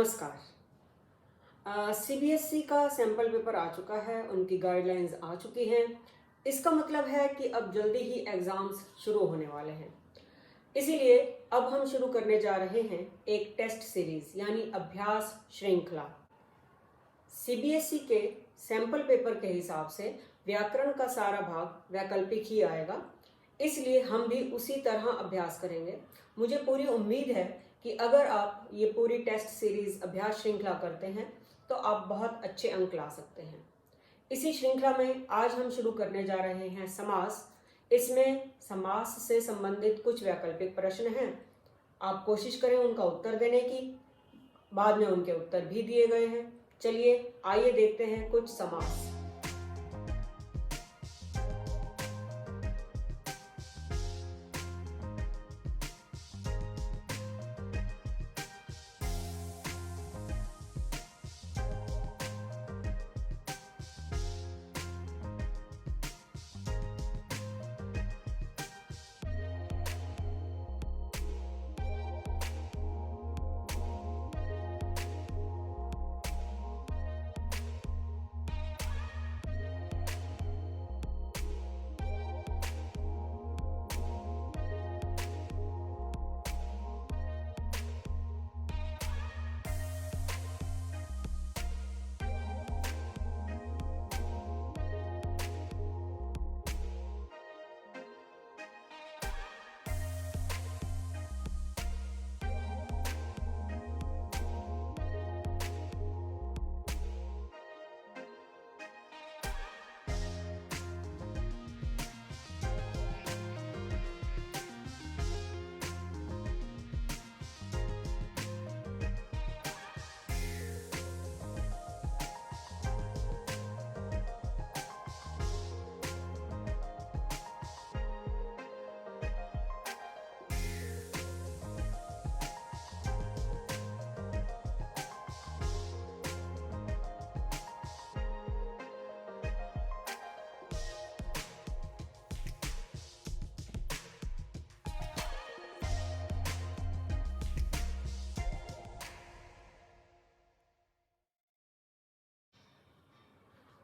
नमस्कार। सीबीएसई का sample paper आ चुका है, उनकी गाइडलाइंस आ चुकी हैं। इसका मतलब है कि अब जल्दी ही एग्ज़ाम्स शुरू होने वाले हैं। इसीलिए अब हम शुरू करने जा रहे हैं एक टेस्ट सीरीज़ यानी अभ्यास श्रृंखला। सीबीएसई के सैम्पल पेपर के हिसाब से व्याकरण का सारा भाग वैकल्पिक ही आएगा, इसलिए हम भी उसी तरह अभ्यास करेंगे। मुझे पूरी उम्मीद है कि अगर आप ये पूरी टेस्ट सीरीज अभ्यास श्रृंखला करते हैं तो आप बहुत अच्छे अंक ला सकते हैं। इसी श्रृंखला में आज हम शुरू करने जा रहे हैं समास। इसमें समास से संबंधित कुछ वैकल्पिक प्रश्न हैं। आप कोशिश करें उनका उत्तर देने की, बाद में उनके उत्तर भी दिए गए हैं। चलिए आइए देखते हैं कुछ समास।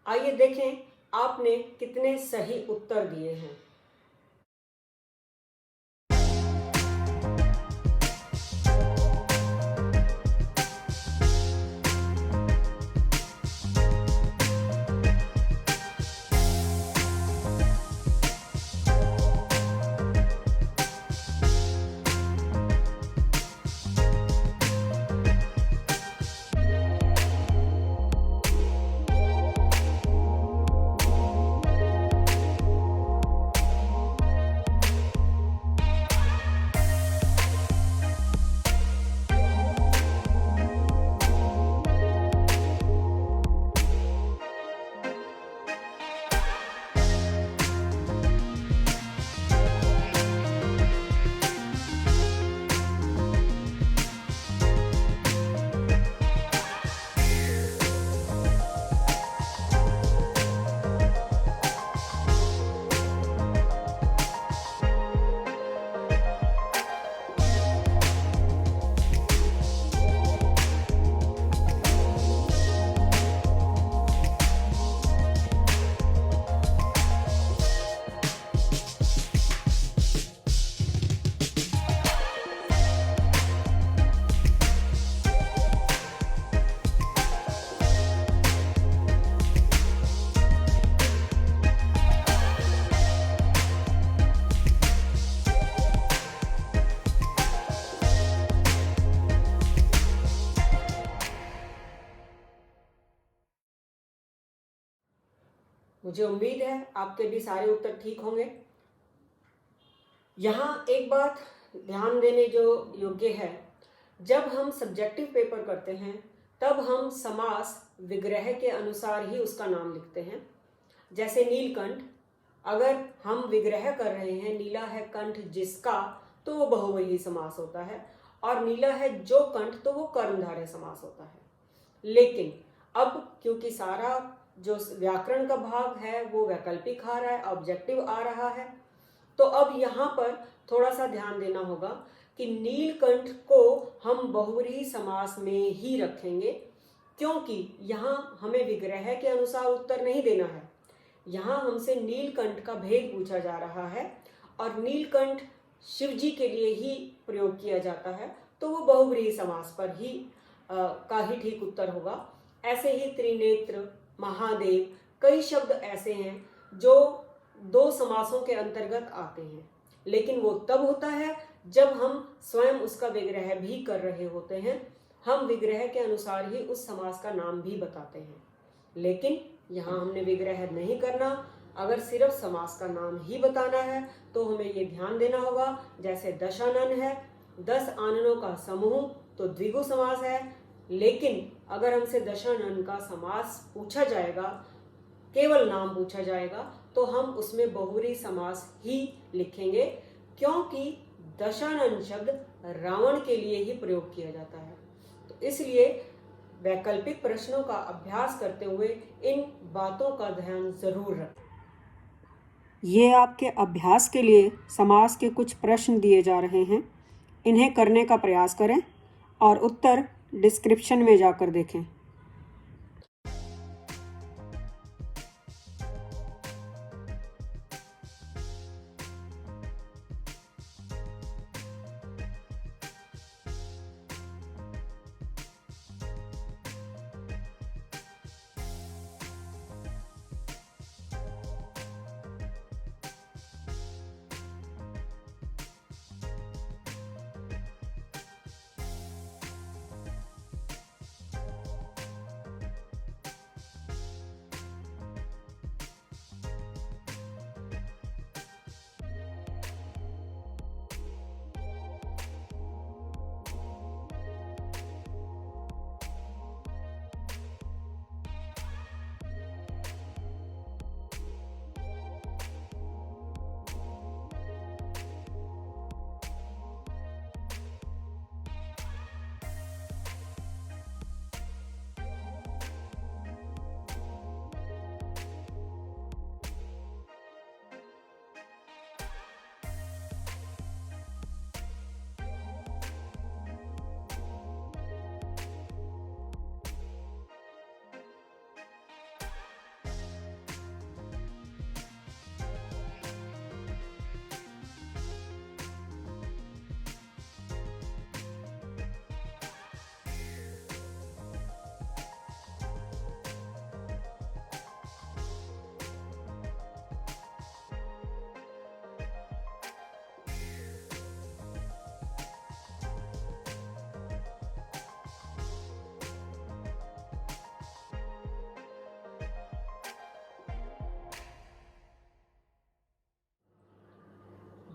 आइए देखें आपने कितने सही उत्तर दिए हैं। मुझे उम्मीद है आपके भी सारे उत्तर ठीक होंगे। यहाँ एक बात ध्यान देने जो योग्य है, जब हम सब्जेक्टिव पेपर करते हैं तब हम समास विग्रह के अनुसार ही उसका नाम लिखते हैं। जैसे नीलकंठ, अगर हम विग्रह कर रहे हैं नीला है कंठ जिसका, तो वो बहुवचनी समास होता है, और नीला है जो कंठ, तो वो कर्मधारय समास होता है। लेकिन अब क्योंकि सारा जो व्याकरण का भाग है वो वैकल्पिक आ रहा है, ऑब्जेक्टिव आ रहा है, तो अब यहाँ पर थोड़ा सा ध्यान देना होगा कि नीलकंठ को हम बहुव्रीहि समास में ही रखेंगे, क्योंकि यहाँ हमें विग्रह के अनुसार उत्तर नहीं देना है। यहाँ हमसे नीलकंठ का भेद पूछा जा रहा है और नीलकंठ शिव जी के लिए ही प्रयोग किया जाता है, तो वो बहुव्रीहि समास पर ही का ही ठीक उत्तर होगा। ऐसे ही त्रिनेत्र, महादेव, कई शब्द ऐसे हैं जो दो समासों के अंतर्गत आते हैं, लेकिन वो तब होता है जब हम स्वयं उसका विग्रह भी कर रहे होते हैं। हम विग्रह के अनुसार ही उस समास का नाम भी बताते हैं, लेकिन यहाँ हमने विग्रह नहीं करना। अगर सिर्फ समास का नाम ही बताना है तो हमें ये ध्यान देना होगा, जैसे दशानन है, 10 आननों का समूह तो द्विगु समास है, लेकिन अगर हमसे दशानन का समास पूछा जाएगा, केवल नाम पूछा जाएगा, तो हम उसमें बहुव्रीहि समास ही लिखेंगे, क्योंकि दशानन शब्द रावण के लिए ही प्रयोग किया जाता है। तो इसलिए वैकल्पिक प्रश्नों का अभ्यास करते हुए इन बातों का ध्यान जरूर रखें। ये आपके अभ्यास के लिए समास के कुछ प्रश्न दिए जा रहे हैं। इन्हें करने का प्रयास करें और उत्तर डिस्क्रिप्शन में जाकर देखें।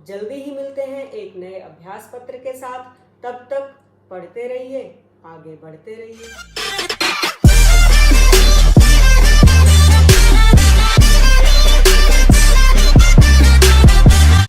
जल्दी ही मिलते हैं एक नए अभ्यास पत्र के साथ। तब तक पढ़ते रहिए, आगे बढ़ते रहिए।